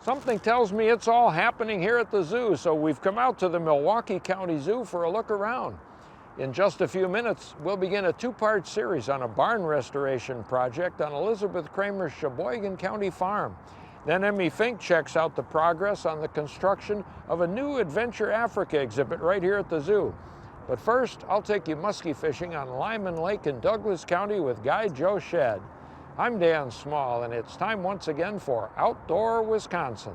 Something tells me it's all happening here at the zoo, so we've come out to the Milwaukee County Zoo for a look around. In just a few minutes, we'll begin a two-part series on a barn restoration project on Elizabeth Kramer's Sheboygan County farm. Then Emmy Fink checks out the progress on the construction of a new Adventure Africa exhibit right here at the zoo. But first, I'll take you musky fishing on Lyman Lake in Douglas County with guide Joe Shead. I'm Dan Small, and it's time once again for Outdoor Wisconsin.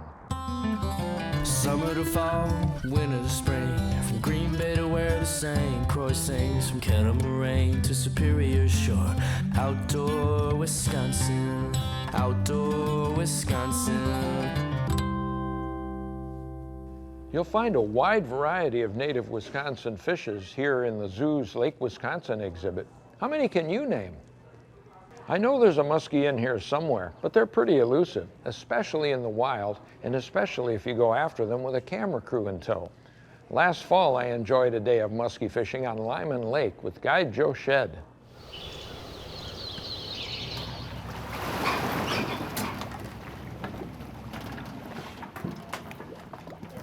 Summer to fall, winter to spring, from Green Bay to where the St. Croix sings, from Catamaran to Superior Shore. Outdoor Wisconsin, outdoor Wisconsin. You'll find a wide variety of native Wisconsin fishes here in the zoo's Lake Wisconsin exhibit. How many can you name? I know there's a muskie in here somewhere, but they're pretty elusive, especially in the wild, and especially if you go after them with a camera crew in tow. Last fall, I enjoyed a day of muskie fishing on Lyman Lake with guide Joe Shead.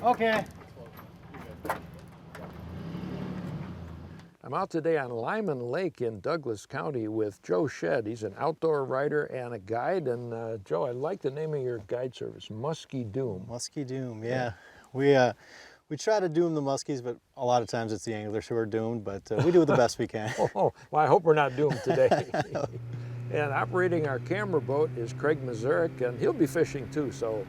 Okay. I'm out today on Lyman Lake in Douglas County with Joe Shead. He's an outdoor writer and a guide. And Joe, I like the name of your guide service, Muskie Doom. Muskie Doom, yeah. We try to doom the muskies, but a lot of times it's the anglers who are doomed, but we do the best we can. Oh, well, I hope we're not doomed today. And operating our camera boat is Craig Mazurek, and he'll be fishing too, so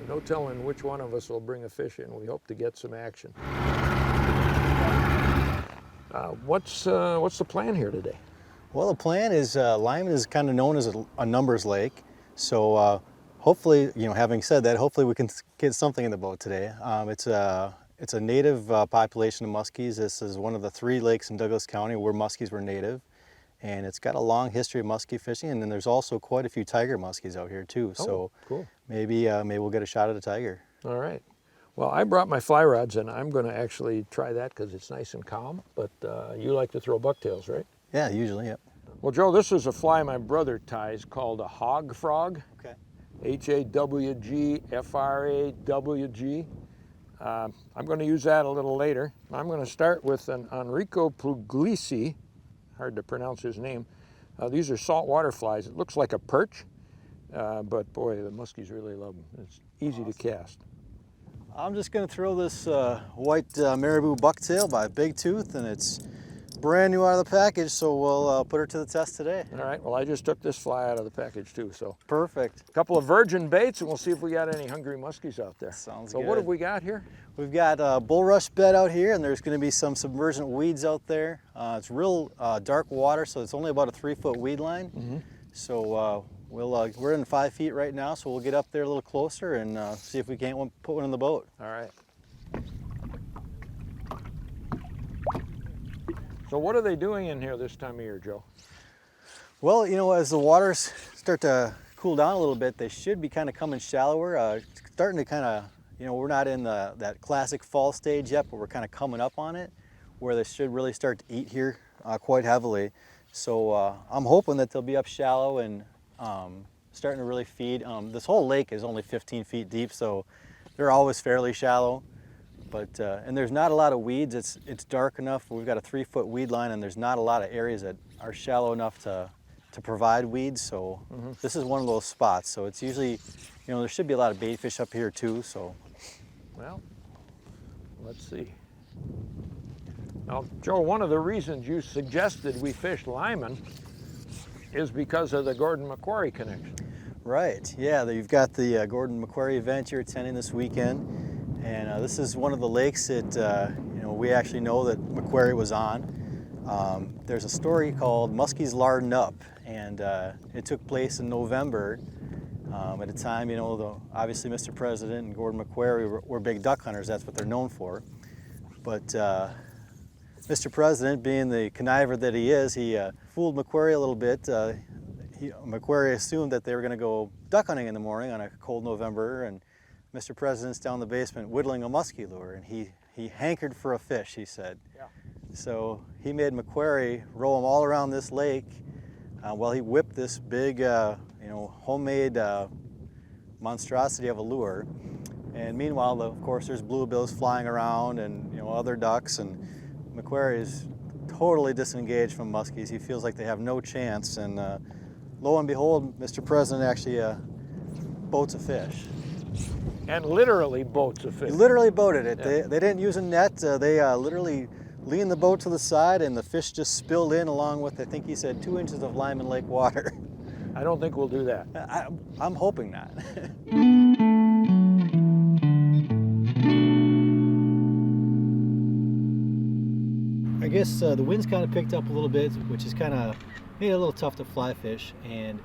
no telling which one of us will bring a fish in. We hope to get some action. What's the plan here today? Well, the plan is Lyman is kind of known as a numbers lake, so hopefully, having said that, hopefully we can get something in the boat today. It's a native population of muskies. This is one of the 3 lakes in Douglas County where muskies were native, and it's got a long history of muskie fishing. And then there's also quite a few tiger muskies out here too. Oh, so cool. Maybe we'll get a shot at a tiger. All right. Well, I brought my fly rods, and I'm going to actually try that because it's nice and calm. But you like to throw bucktails, right? Yeah, usually, yeah. Well, Joe, this is a fly my brother ties called a hog frog. Okay. H-A-W-G-F-R-A-W-G. I'm going to use that a little later. I'm going to start with an Enrico Puglisi. Hard to pronounce his name. These are saltwater flies. It looks like a perch, but boy, the muskies really love them. It's easy to cast. I'm just going to throw this white marabou bucktail by Big Tooth, and it's brand new out of the package, so we'll put her to the test today. All right, well, I just took this fly out of the package too, so. Perfect. A couple of virgin baits, and we'll see if we got any hungry muskies out there. Sounds good. So what have we got here? We've got a bulrush bed out here, and there's going to be some submergent weeds out there. It's real dark water, so it's only about a 3-foot weed line. Mm-hmm. So we're in 5 feet right now, so we'll get up there a little closer and see if we can't put one in the boat. All right. So what are they doing in here this time of year, Joe? Well, as the waters start to cool down a little bit, they should be kind of coming shallower, starting to kind of, we're not in that classic fall stage yet, but we're kind of coming up on it, where they should really start to eat here quite heavily. So I'm hoping that they'll be up shallow and starting to really feed. This whole lake is only 15 feet deep, so they're always fairly shallow. But and there's not a lot of weeds. It's dark enough. We've got a 3-foot weed line, and there's not a lot of areas that are shallow enough to provide weeds. So this is one of those spots. So it's usually, there should be a lot of bait fish up here too. So, well, let's see. Now, Joe, one of the reasons you suggested we fish Lyman is because of the Gordon Macquarie connection. Right. Yeah. You've got the Gordon Macquarie event you're attending this weekend. And this is one of the lakes that we actually know that Macquarie was on. There's a story called Muskie's Larding Up, and it took place in November. At a time, obviously Mr. President and Gordon Macquarie were big duck hunters. That's what they're known for. But Mr. President, being the conniver that he is, he fooled Macquarie a little bit. Macquarie assumed that they were going to go duck hunting in the morning on a cold November, and Mr. President's down in the basement whittling a musky lure, and he hankered for a fish, he said. Yeah. So he made McQuarrie row them all around this lake while he whipped this big, homemade monstrosity of a lure. And meanwhile, of course, there's bluebills flying around and other ducks, and McQuarrie is totally disengaged from muskies. He feels like they have no chance, and lo and behold, Mr. President actually boats a fish. And literally boats a fish. He literally boated it. Yeah. They didn't use a net. They literally leaned the boat to the side, and the fish just spilled in along with, I think he said, 2 inches of Lyman Lake water. I don't think we'll do that. I'm hoping not. I guess the wind's kind of picked up a little bit, which is kind of made it a little tough to fly fish. And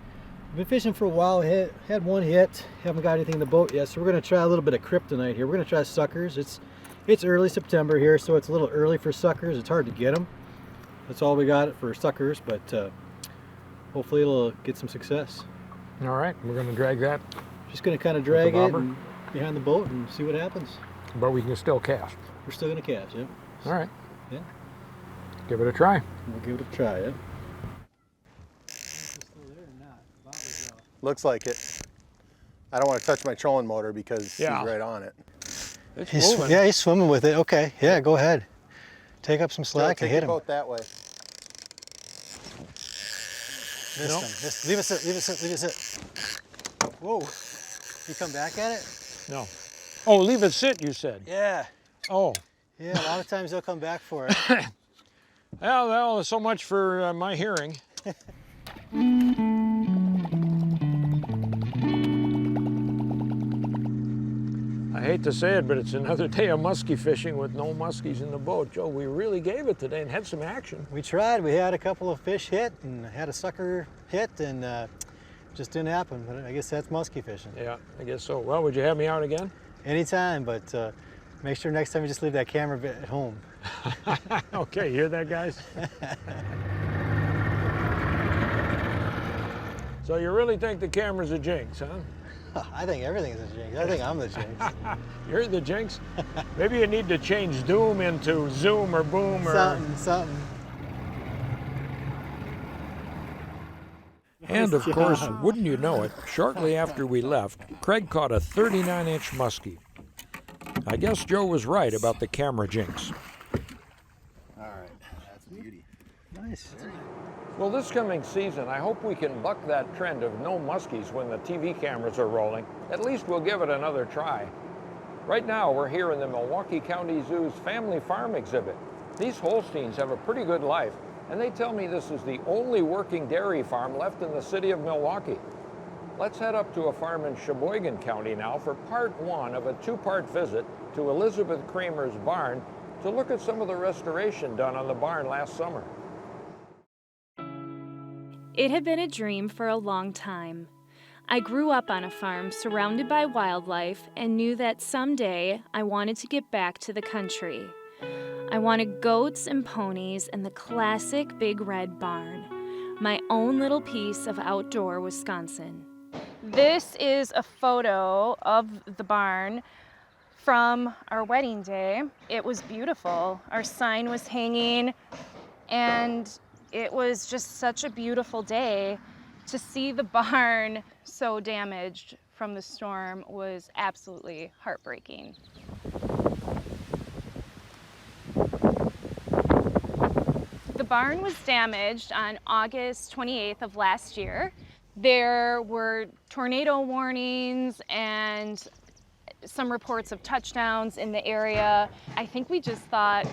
I've been fishing for a while. Had one hit. Haven't got anything in the boat yet, so we're going to try a little bit of kryptonite here. We're going to try suckers. It's early September here, so it's a little early for suckers. It's hard to get them. That's all we got for suckers, but hopefully it'll get some success. All right, we're going to drag that. Just going to kind of drag it bobber? behind the boat and see what happens. But we can still cast. We're still going to cast, yeah. All right. Yeah. Give it a try. We'll give it a try, yeah. Looks like it. I don't want to touch my trolling motor because he's right on it. It's moving. Yeah, he's swimming with it. Okay, yeah, go ahead. Take up some slack and hit him. Take the boat that way. Missed him. Leave it sit, leave it sit, leave it sit. Whoa. You come back at it? No. Oh, leave it sit, you said. Yeah. Oh. Yeah, a lot of times they'll come back for it. Well, so much for my hearing. I hate to say it, but it's another day of muskie fishing with no muskies in the boat. Joe, we really gave it today and had some action. We tried. We had a couple of fish hit and had a sucker hit, and just didn't happen. But I guess that's muskie fishing. Yeah, I guess so. Well, would you have me out again? Anytime, but make sure next time you just leave that camera bit at home. Okay, you hear that, guys? So you really think the camera's a jinx, huh? I think everything is a jinx. I think I'm the jinx. You're the jinx? Maybe you need to change doom into zoom or boom or... Something. And of course, wouldn't you know it, shortly after we left, Craig caught a 39-inch muskie. I guess Joe was right about the camera jinx. All right, that's beauty. Nice. Well, this coming season, I hope we can buck that trend of no muskies when the TV cameras are rolling. At least we'll give it another try. Right now, we're here in the Milwaukee County Zoo's Family Farm exhibit. These Holsteins have a pretty good life, and they tell me this is the only working dairy farm left in the city of Milwaukee. Let's head up to a farm in Sheboygan County now for part one of a two-part visit to Elizabeth Kramer's barn to look at some of the restoration done on the barn last summer. It had been a dream for a long time. I grew up on a farm surrounded by wildlife and knew that someday I wanted to get back to the country. I wanted goats and ponies and the classic big red barn, my own little piece of outdoor Wisconsin. This is a photo of the barn from our wedding day. It was beautiful. Our sign was hanging, and it was just such a beautiful day. To see the barn so damaged from the storm was absolutely heartbreaking. The barn was damaged on August 28th of last year. There were tornado warnings and some reports of touchdowns in the area. I think we just thought,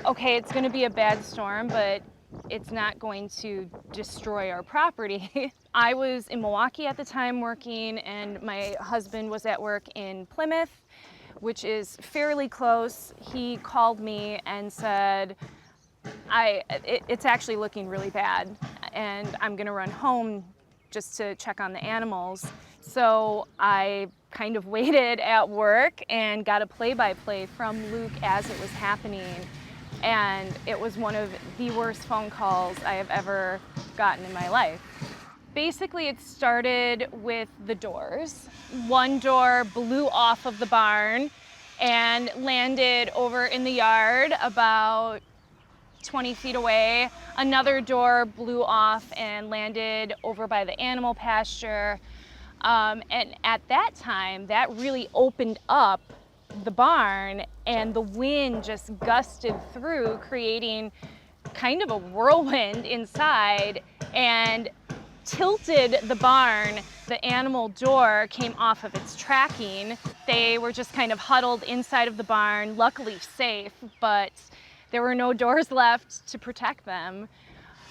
okay, it's going to be a bad storm, but it's not going to destroy our property. I was in Milwaukee at the time working, and my husband was at work in Plymouth, which is fairly close. He called me and said, it's actually looking really bad, and I'm gonna run home just to check on the animals. So I kind of waited at work and got a play-by-play from Luke as it was happening. And it was one of the worst phone calls I have ever gotten in my life. Basically, it started with the doors. One door blew off of the barn and landed over in the yard about 20 feet away. Another door blew off and landed over by the animal pasture. And at that time, that really opened up the barn, and the wind just gusted through, creating kind of a whirlwind inside and tilted the barn. The animal door came off of its tracking. They were just kind of huddled inside of the barn, luckily safe, but there were no doors left to protect them.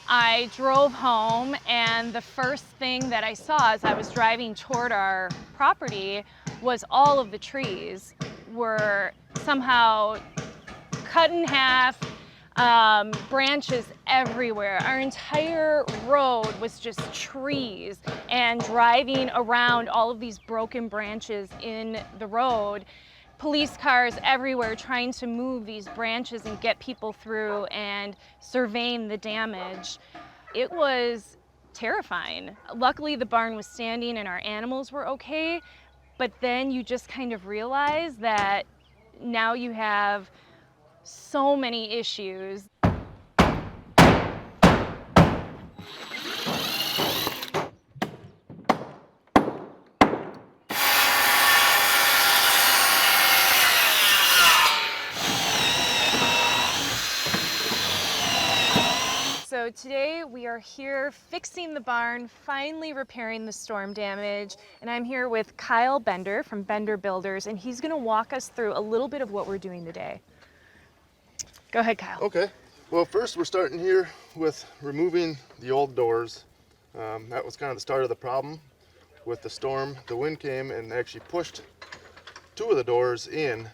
I drove home, and the first thing that I saw as I was driving toward our property was all of the trees were somehow cut in half, branches everywhere. Our entire road was just trees, and driving around all of these broken branches in the road, police cars everywhere trying to move these branches and get people through and surveying the damage. It was terrifying. Luckily, the barn was standing and our animals were okay, but then you just kind of realize that now you have so many issues. So today we are here fixing the barn, finally repairing the storm damage, and I'm here with Kyle Bender from Bender Builders, and he's going to walk us through a little bit of what we're doing today. Go ahead, Kyle. Okay. Well, first we're starting here with removing the old doors. That was kind of the start of the problem with the storm. The wind came and actually pushed two of the doors in.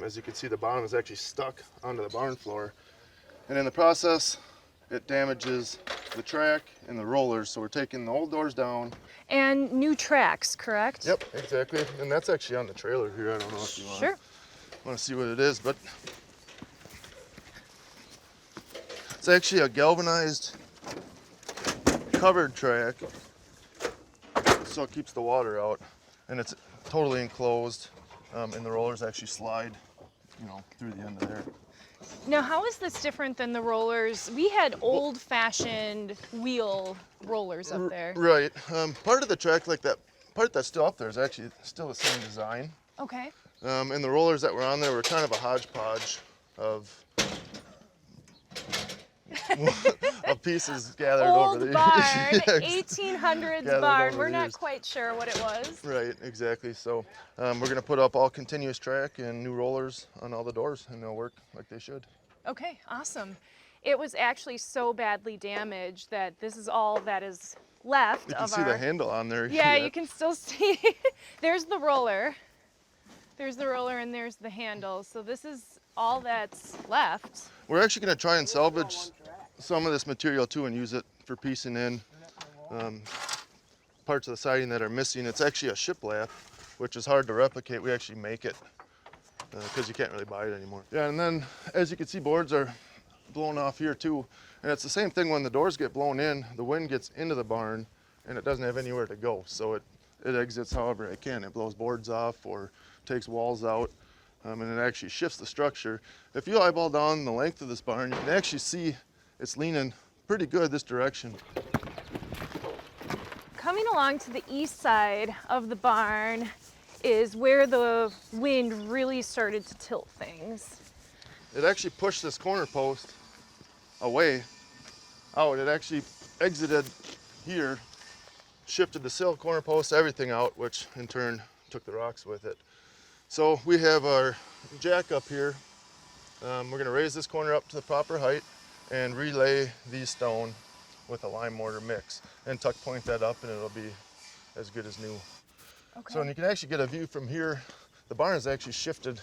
As you can see, the bottom is actually stuck onto the barn floor. And in the process, it damages the track and the rollers. So we're taking the old doors down. And new tracks, correct? Yep, exactly. And that's actually on the trailer here. I don't know if you want to see what it is, but it's actually a galvanized covered track, so it keeps the water out, and it's totally enclosed, and the rollers actually slide, through the end of there. Now, how is this different than the rollers? We had old-fashioned wheel rollers up there. Right. Part of the track, like that part that's still up there, is actually still the same design. Okay. And the rollers that were on there were kind of a hodgepodge of of pieces gathered Old over the barn, yeah, 1800s barn. We're not quite sure what it was. Right, exactly. So we're going to put up all continuous track and new rollers on all the doors, and they'll work like they should. Okay, awesome. It was actually so badly damaged that this is all that is left You can see the handle on there. Yeah, you can still see. There's the roller. There's the roller and there's the handle. So this is all that's left. We're actually going to try and salvage some of this material too and use it for piecing in parts of the siding that are missing. It's actually a shiplap, which is hard to replicate. We actually make it because you can't really buy it anymore. Yeah, and then as you can see, boards are blown off here too. And it's the same thing when the doors get blown in, the wind gets into the barn and it doesn't have anywhere to go. So it exits however it can. It blows boards off or takes walls out. And it actually shifts the structure. If you eyeball down the length of this barn, you can actually see it's leaning pretty good this direction. Coming along to the east side of the barn is where the wind really started to tilt things. It actually pushed this corner post away out. It actually exited here, shifted the sill, corner post, everything out, which in turn took the rocks with it. So we have our jack up here. We're going to raise this corner up to the proper height and relay these stone with a lime mortar mix and tuck point that up, and it'll be as good as new. Okay. So and you can actually get a view from here. The barn has actually shifted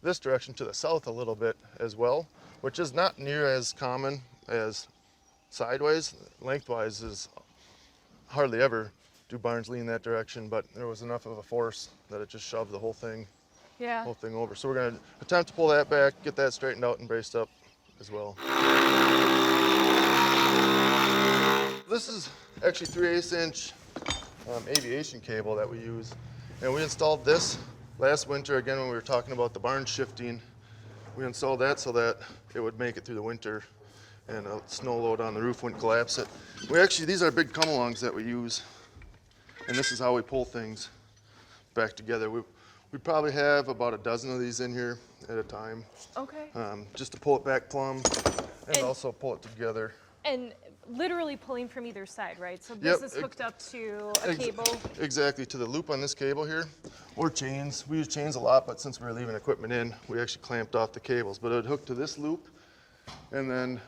this direction to the south a little bit as well, which is not near as common as sideways. Lengthwise is hardly ever do barns lean that direction, but there was enough of a force that it just shoved the whole thing over. So we're going to attempt to pull that back, get that straightened out and braced up as well. This is actually 3/8 inch aviation cable that we use, and we installed this last winter again when we were talking about the barn shifting. We installed that so that it would make it through the winter and a snow load on the roof wouldn't collapse it. These are big come-alongs that we use, and this is how we pull things back together. We probably have about a dozen of these in here at a time. Okay. Just to pull it back plumb and also pull it together. And literally pulling from either side, right? So this is hooked up to a cable? Exactly, to the loop on this cable here, or chains. We use chains a lot, but since we were leaving equipment in, we actually clamped off the cables. But it would hook to this loop and then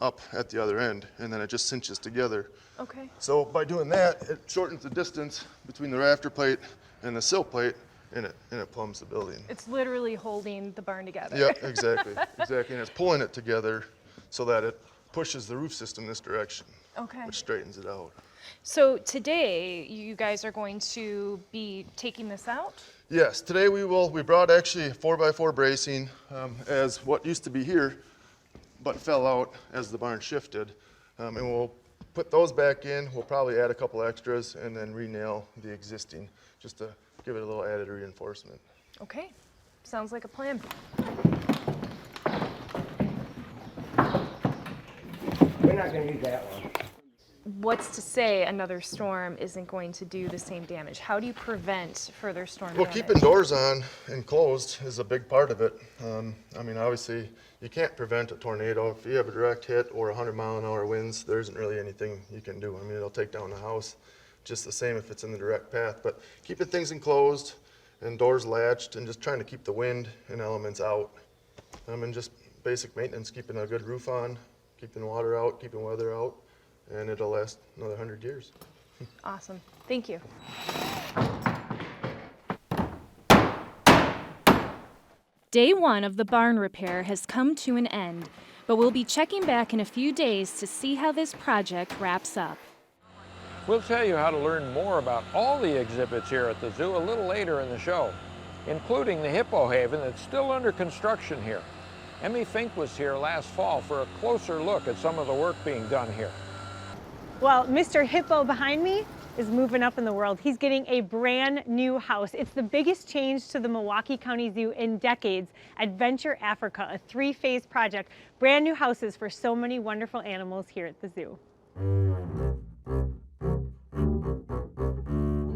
up at the other end, and then it just cinches together. Okay. So by doing that, it shortens the distance between the rafter plate and the sill plate, and it plumbs the building. It's literally holding the barn together. Yeah, exactly, exactly. And it's pulling it together so that it pushes the roof system this direction, which straightens it out. So today, you guys are going to be taking this out? Yes, today we will. We brought actually 4x4 bracing as what used to be here, but fell out as the barn shifted. And we'll put those back in. We'll probably add a couple extras and then re-nail the existing, just to give it a little added reinforcement. Okay, sounds like a plan. We're not going to use that one. What's to say another storm isn't going to do the same damage? How do you prevent further storm damage? Well, keeping doors on and closed is a big part of it. I mean, obviously, you can't prevent a tornado. If you have a direct hit or 100-mile-an-hour winds, there isn't really anything you can do. I mean, it'll take down the house just the same if it's in the direct path. But keeping things enclosed and doors latched and just trying to keep the wind and elements out. And just basic maintenance, keeping a good roof on, keeping water out, keeping weather out, and it'll last another 100 years. Awesome. Thank you. Day one of the barn repair has come to an end, but we'll be checking back in a few days to see how this project wraps up. We'll tell you how to learn more about all the exhibits here at the zoo a little later in the show, including the Hippo Haven that's still under construction here. Emmy Fink was here last fall for a closer look at some of the work being done here. Well, Mr. Hippo behind me is moving up in the world. He's getting a brand new house. It's the biggest change to the Milwaukee County Zoo in decades. Adventure Africa, a 3-phase project. Brand new houses for so many wonderful animals here at the zoo.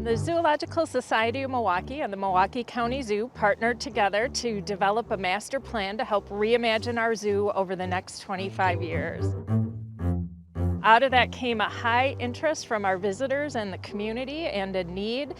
The Zoological Society of Milwaukee and the Milwaukee County Zoo partnered together to develop a master plan to help reimagine our zoo over the next 25 years. Out of that came a high interest from our visitors and the community and a need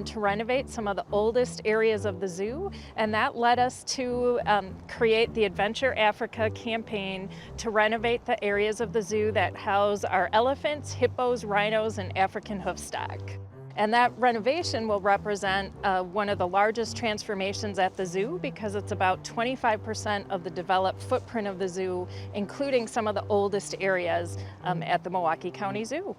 to renovate some of the oldest areas of the zoo. And that led us to create the Adventure Africa campaign to renovate the areas of the zoo that house our elephants, hippos, rhinos, and African hoofstock. And that renovation will represent one of the largest transformations at the zoo because it's about 25% of the developed footprint of the zoo, including some of the oldest areas at the Milwaukee County Zoo.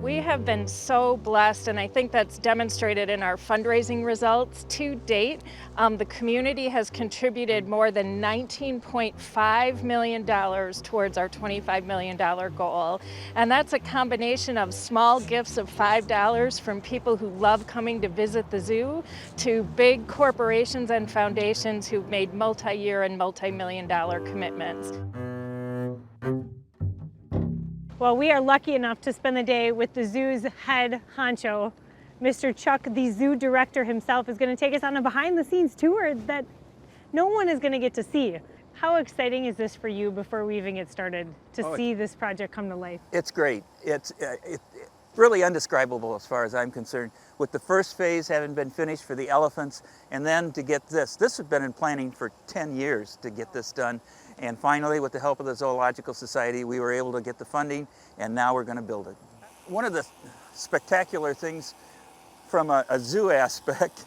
We have been so blessed, and I think that's demonstrated in our fundraising results to date. The community has contributed more than $19.5 million towards our $25 million goal. And that's a combination of small gifts of $5 from people who love coming to visit the zoo to big corporations and foundations who've made multi-year and multi-million-dollar commitments. Well, we are lucky enough to spend the day with the zoo's head honcho. Mr. Chuck, the zoo director himself, is going to take us on a behind-the-scenes tour that no one is going to get to see. How exciting is this for you before we even get started to see this project come to life? It's great. It's really undescribable as far as I'm concerned. With the first phase having been finished for the elephants, and then to get this has been in planning for 10 years to get this done. And finally, with the help of the Zoological Society, we were able to get the funding, and now we're going to build it. One of the spectacular things from a zoo aspect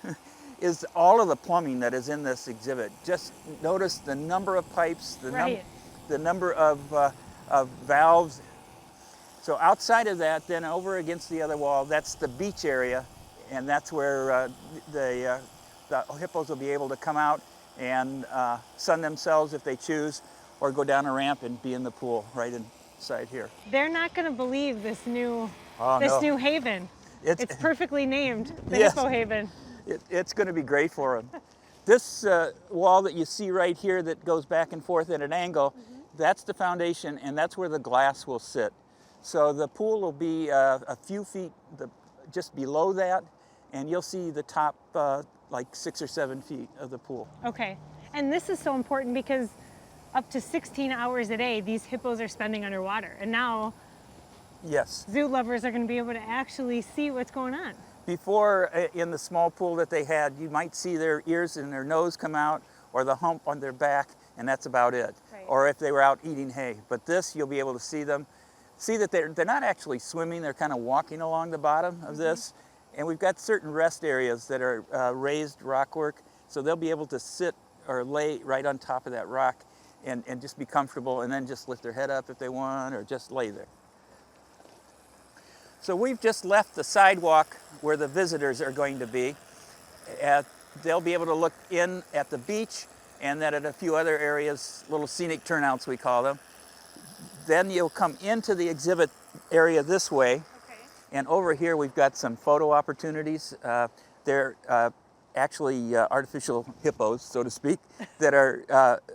is all of the plumbing that is in this exhibit. Just notice the number of pipes, the number of valves. So outside of that, then over against the other wall, that's the beach area, and that's where the hippos will be able to come out and sun themselves if they choose, or go down a ramp and be in the pool right inside here. They're not going to believe this new new haven. It's perfectly named, the Hippo Haven. It's going to be great for them. This wall that you see right here that goes back and forth at an angle, that's the foundation, and that's where the glass will sit. So the pool will be a few feet just below that, and you'll see the top like 6 or 7 feet of the pool. Okay, and this is so important because up to 16 hours a day, these hippos are spending underwater, and now yes, zoo lovers are going to be able to actually see what's going on. Before, in the small pool that they had, you might see their ears and their nose come out, or the hump on their back, and that's about it. Right. Or if they were out eating hay. But this, you'll be able to see them. See that they're not actually swimming, they're kind of walking along the bottom of this. And we've got certain rest areas that are raised rockwork, so they'll be able to sit or lay right on top of that rock and just be comfortable, and then just lift their head up if they want, or just lay there. So we've just left the sidewalk where the visitors are going to be. They'll be able to look in at the beach and then at a few other areas, little scenic turnouts we call them. Then you'll come into the exhibit area this way. Okay. And over here we've got some photo opportunities. They're actually artificial hippos, so to speak, that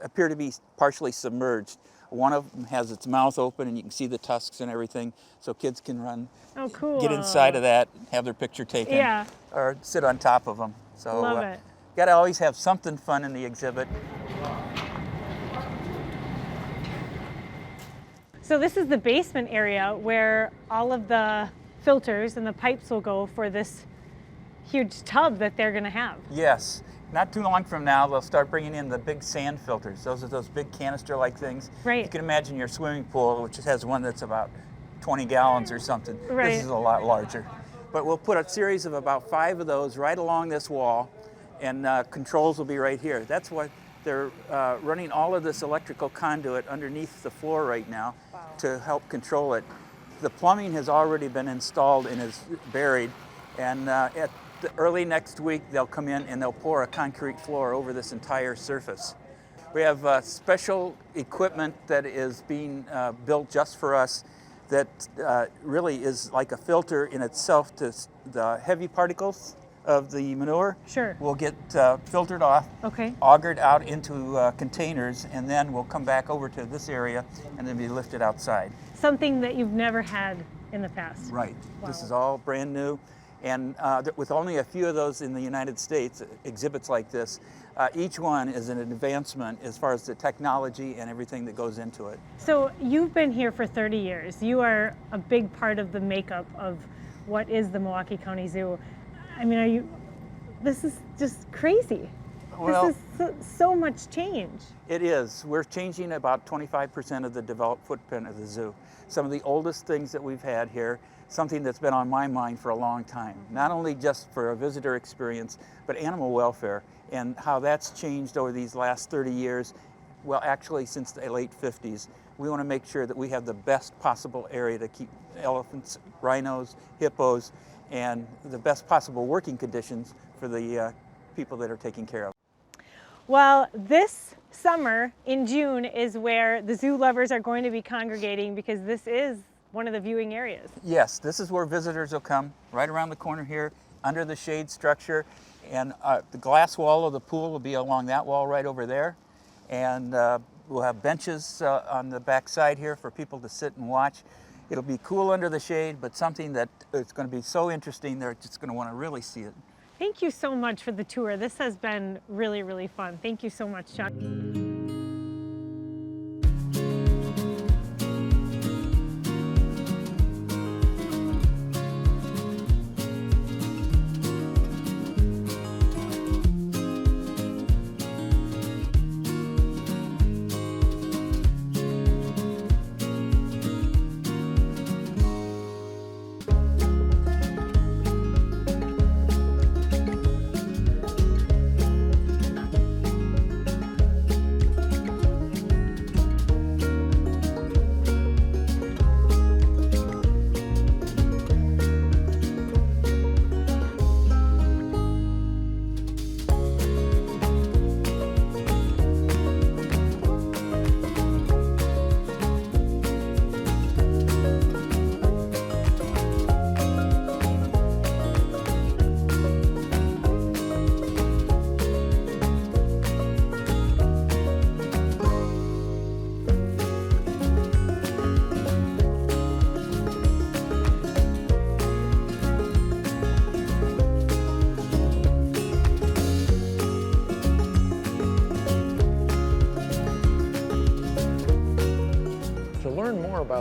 appear to be partially submerged. One of them has its mouth open and you can see the tusks and everything, so kids can run, cool. get inside of that, have their picture taken, or sit on top of them. So love it. Got to always have something fun in the exhibit. So this is the basement area where all of the filters and the pipes will go for this huge tub that they're going to have. Yes. Not too long from now, they'll start bringing in the big sand filters. Those are those big canister-like things. Right. You can imagine your swimming pool, which has one that's about 20 gallons or something. Right. This is a lot larger. But we'll put a series of about 5 of those right along this wall, and controls will be right here. That's what they're running all of this electrical conduit underneath the floor right now to help control it. The plumbing has already been installed and is buried, and early next week they'll come in and they'll pour a concrete floor over this entire surface. We have special equipment that is being built just for us that really is like a filter in itself to the heavy particles of the manure. Sure. Will get filtered off, augured out into containers, and then we'll come back over to this area and then be lifted outside. Something that you've never had in the past. Right. Wow. This is all brand new. And with only a few of those in the United States, exhibits like this, each one is an advancement as far as the technology and everything that goes into it. So you've been here for 30 years. You are a big part of the makeup of what is the Milwaukee County Zoo. I mean, this is just crazy. Well, this is so much change. It is. We're changing about 25% of the developed footprint of the zoo. Some of the oldest things that we've had here, something that's been on my mind for a long time, not only just for a visitor experience, but animal welfare and how that's changed over these last 30 years, well, actually since the late 50s. We want to make sure that we have the best possible area to keep elephants, rhinos, hippos, and the best possible working conditions for the people that are taking care of. Well, this summer in June is where the zoo lovers are going to be congregating, because this is one of the viewing areas. Yes, this is where visitors will come, right around the corner here, under the shade structure, and the glass wall of the pool will be along that wall right over there, and we'll have benches on the back side here for people to sit and watch. It'll be cool under the shade, but something that it's going to be so interesting they're just going to want to really see it. Thank you so much for the tour. This has been really, really fun. Thank you so much, Chuck.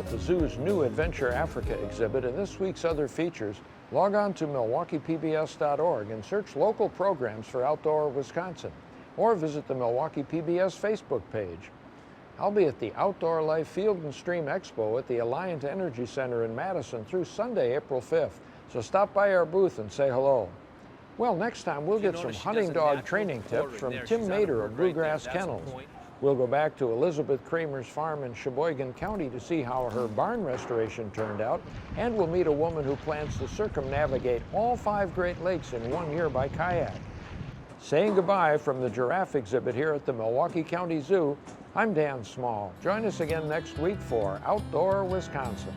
about the zoo's new Adventure Africa exhibit and this week's other features, log on to MilwaukeePBS.org and search local programs for Outdoor Wisconsin, or visit the Milwaukee PBS Facebook page. I'll be at the Outdoor Life Field and Stream Expo at the Alliant Energy Center in Madison through Sunday, April 5th, so stop by our booth and say hello. Well, next time we'll get some hunting dog training tips from Tim Mader of Bluegrass Kennels. We'll go back to Elizabeth Kramer's farm in Sheboygan County to see how her barn restoration turned out, and we'll meet a woman who plans to circumnavigate all 5 Great Lakes in 1 year by kayak. Saying goodbye from the giraffe exhibit here at the Milwaukee County Zoo, I'm Dan Small. Join us again next week for Outdoor Wisconsin.